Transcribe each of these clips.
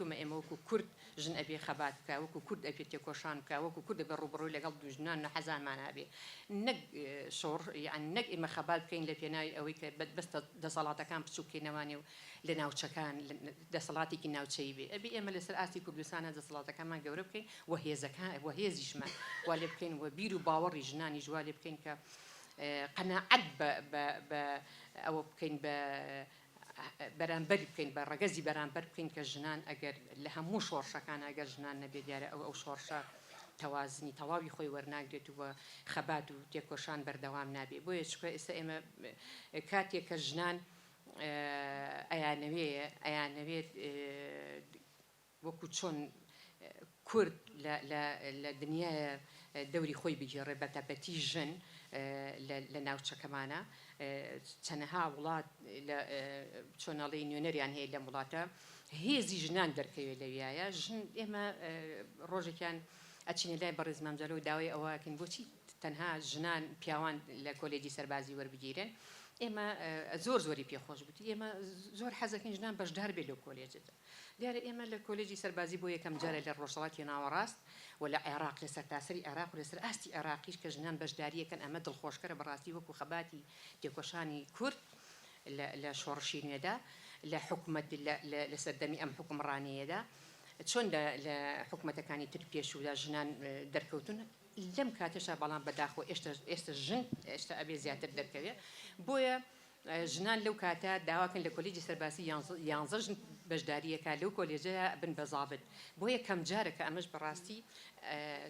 وتومە ئێمە وەکو کورد ژن ئەبێ خەبات بکە وەکو کورد ئەبێت تێکۆشان بکە وەکو کورد بە ڕوبڕووی لەگەڵ دوژنان نە حەزانمان هەبێ نەک شۆڕ یان نەک ئێمە خەبات بکەین لە پێناوی ئەوەی کە بەستە دەسەڵاتەکان بچووکێنەوانێ و لە ناوچەکان دەسەڵاتێکی ناوچەی بێ ئەبێ ئێمە لەسەر ئاستی کوردستانە دەسەڵاتەکانمان گەورە بکەین و هێزەکان و هێزیشمان وا لێ بکەین و بیر و باوەڕی ژنانی جووا لێ بکەین کە قەناعەت بە ئەوە بکەین بە بەرامبەر بکەین بە ڕەگەزی بەرامبەر بکەین کە ژنان ئەگەر لە هەموو شۆڕشەکان ئەگەر ژنان نەبێت دیارە ئەو شۆڕشە تەوازنی تەواوی خۆی وەرناگرێت و خەبات و تێکۆشان بەردەوام نابێ بۆیە چکە ئێستا ئێمە کاتێک کە ژنان ئەیانەوێت وەکو چۆن کورد لە دنیای دەوری خۆی بگێڕێ بەتەبەتی ژن لە ناوچەکەمانە چەنەها وڵات چۆنەڵی نوێنەریان هەیە لە وڵاتە هێزی ژنان دەرکەوێت لەویایە ژن ئێمە ڕۆژێکیان ئەچینە لای بەڕێز مامجارەوە داوای ئەوەکەین بۆچی تەنها ژنان پیاوان لە کۆلێجی سەربازی وەربگیرن ئێمە زۆری پێخۆش بووی ئێمە زۆر حەزەکەین ژنان بەشدار بێت لە کۆلێجێتە دیارە ئێمە لە کۆلێجی سەربازی بۆ یەکەم جارە لە ڕۆژهەڵاتی ناوەڕاست و لە عێراق لە سەرتاسەری عێراق و لەسەر ئاستی عێراقیش کە ژنان بەشداریەکەن ئەمە دڵخۆشکەرە بەڕاستی وەکو خەباتی تێکۆشانی کورد لە شۆڕشی نوێدا لە حکومەت لە سەردەمی ئەم حکومڕانیەدا چۆن لە حکومەتەکانی تر پێشودا ژنان دەرکەوتون لەم کاتەشە بەڵام بەداخۆ ئێستا ژن ئێستا ئەبێ زیاتر دەرکەوێت بۆیە ژنان لەو کاتە داواکەن لە کۆلێجی سەرباسی 11 ژن بەشداریەکە لەو کۆلێجەیە بن بەزابت بۆیە کەم جارەکە ئەمەش بەڕاستی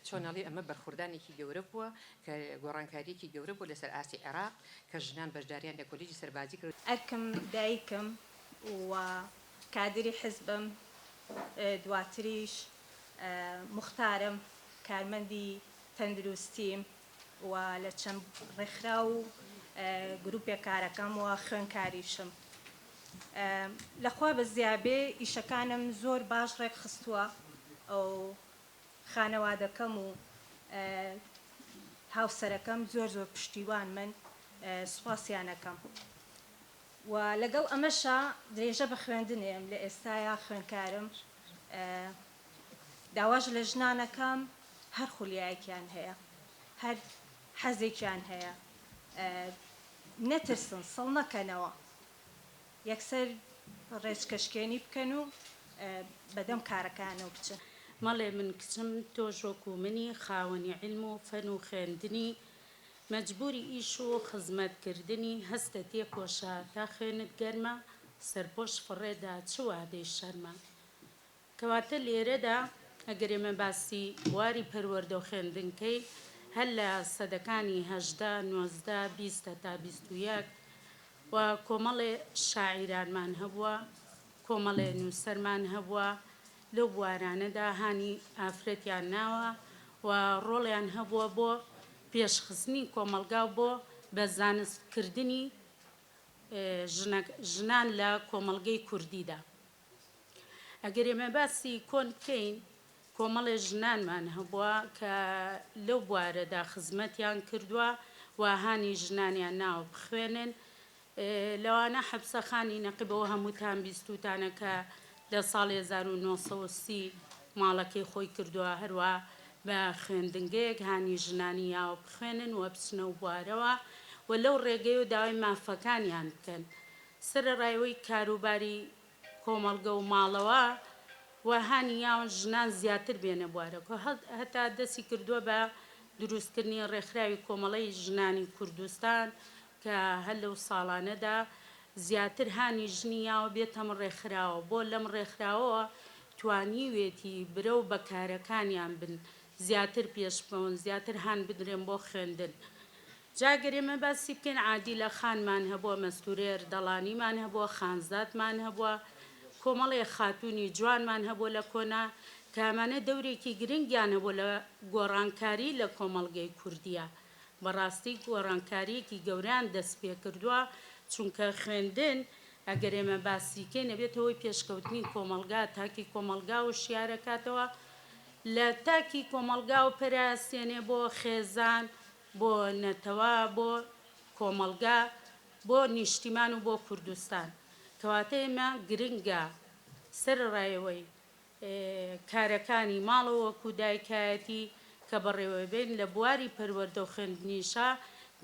چۆنەڵی ئەمە بەرخوردانێکی گەورە بووە کە گۆڕانکاریەکی گەورە بوو لەسەر ئاستی عێراق کە ژنان بەشداریان لە کۆلێجی سەربازی کرد ئەرکم دایکم و کادری حزبم دواتریش مختارم کارمەندی تەندروستیم و لە چەند ڕێکخرا و گروپێک کارەکەم و خوێندکاریشم لەخوا بە زیابێ ئیشەکانم زۆر باش ڕێک خستووە ئەو خانەوادەکەم و هاوسەرەکەم زۆر پشتیوان من سوپاسیانەکەم و لەگەڵ ئەمەشە درێژە بە خوێندنێم لە ئێستایا خوێندکارم داواژ لە ژنانەکەم هەر خولیایەکیان هەیە هەر حەزێکیان هەیە نەترسن سەڵ نەکەنەوە یەکسەر ڕێچکەشکێنی بکەن و بەدەم کارەکانەوە بچن مەڵێ من کچم تۆژ وەکو منی خاوەنی عیلم و فەن و خوێندنی مەجبوری ئیش و خزمەتکردنی هەستە تێکۆشە تا خوێنت گەرمە سەرپۆش فڕێدا چ وادەی شەرمە کەواتە لێرەدا ئەگەر ئێمە باسی واری پەروەردە و خوێندنکەی هەر لە سەدەکانی 18 19 20 تا 21 و کۆمەڵێ شاعیرانمان هەبووە کۆمەڵێ نووسەرمان هەبووە لەو بوارانەدا هانی ئافرەتیان ناوە و ڕۆڵیان هەبووە بۆ پێشخستنی کۆمەلگا بۆ بە زانستکردنی ژنان لە کۆمەڵگەی کوردیدا ئەگەر ئێمە باسی کۆن بکەین کۆمەڵێ ژنانمان هەبووە کە لەو بوارەدا خزمەتیان کردووە و هانی ژنانیان ناوە بخوێنن لەوانە حەبسەخانی نەقیبەوە هەمووتان بیستوتانە کە لە ساڵی 1930 ماڵەکەی خۆی کردووە هەروە بە خوێندنگەیەک هانی ژنانی یاوە بخوێنن و بچنە و بوارەوە و لەو ڕێگەی و داوای مافەکانیان بکەن سەرەڕایەوەی کاروباری کۆمەڵگە و ماڵەوە و هانی یاون ژنان زیاتر بێنە بوارەکە هەتا دەستی کردووە بە دروستکردنی ڕێکخراوی کۆمەڵەی ژنانی کوردستان کە هەر لەو ساڵانەدا زیاتر هانی ژنی یاوە بێتەم ڕێکخراوە بۆ لەم ڕێکخراوەوە توانیوێتی برە و بەکارەکانیان بن زیاتر پێش بکەون زیاتر هان بدرێن بۆ خوێندن جاگەر ئێمە باسی بکەین عادیلە خانمان هەبووە مەستورێر دەڵانیمان هەبووە خانزادمان هەبووە کۆمەڵێ خاتوونی جوانمان هەبووە لە کۆنا کامانە دەورێکی گرنگیان هەبووە لە گۆڕانکاری لە کۆمەڵگەی کوردیە بەڕاستی گۆڕانکاریەکی گەوران دەست پێ کردووە چونکە خوێندن ئەگەر ئێمە باسیکەی نەبێتەوەی پێشکەوتنی کۆمەلگا تاکی کۆمەلگا و شیارەکاتەوە لە تاکی کۆمەلگا و پەراسێنێ بۆ خێزان بۆ نەتەوە بۆ کۆمەلگا بۆ نیشتیمان و بۆ کوردستان کەواتە ئێمە گرنگە سەرڕایەوەی کارەکانی ماڵەوە وەکو دایکایەتی کە بەڕێوەبێن لە بواری پەروەردە و خوێندنیشا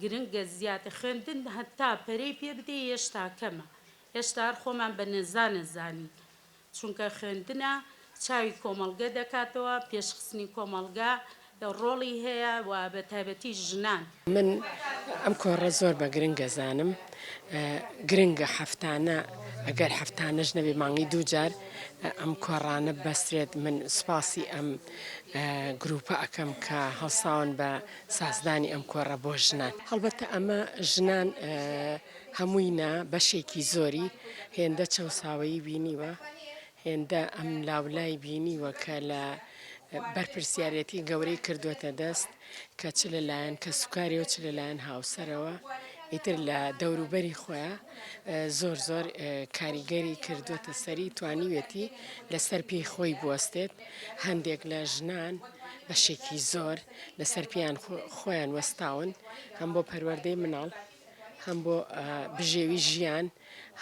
گرنگە زیاتر خوێندن هەتا پەرەی پێ بدەی هێشتا کەمە هێشتا هەر خۆمان بە نەزانین چونکە خوێندنە چاوی کۆمەڵگە دەکاتەوە پێشخستنی کۆمەڵگا ڕۆڵی هەیە و بە تایبەتی ژنان من ئەم کۆڕە زۆر بە گرنگە زانم گرنگە هەفتانە ئەگەر هەفتانەش نەبێ مانگی دوو جار ئەم کۆڕانە بەسترێت من سوپاسی ئەم گروپە ئەەکەم کە هەڵساون بە سازدانی ئەم کۆڕە بۆ ژنان هەڵبەتە ئەمە ژنان هەمووینا بەشێکی زۆری هێندە چەساوایی بینیوە هێندە ئەم لاولای بینیوە کە لە بەرپرسیارەتی گەورەی کردوتە دەست کە چ لەلایەن کە سوکاری و چ لەلایەن هاوسەرەوە ئیتر لە دەوروبەری خۆیان زۆر زۆر کاریگەری کردوتە سەری توانیوێتی لەسەر پێی خۆی بوەستێت هەندێک لە ژنان بەشێکی زۆر لەسەر پیان خۆیان وەستاون هەم بۆ پەروەردەی مناڵ هەم بۆ بژێوی ژیان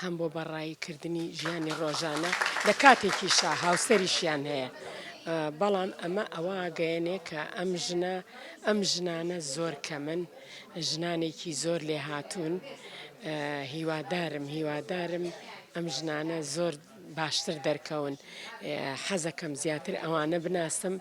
هەم بۆ بەڕایکردنی ژیانی ڕۆژانە لە کاتێکیشا هاوسەریشیان هەیە بەڵام ئەمە ئەوە گەیەنێ کە ئەم ژنانە زۆر کەمن ژنانێکی زۆر لێ هاتوون هیوادارم ئەم ژنانە زۆر باشتر دەرکەون حەزەکەم زیاتر ئەوانە بناسم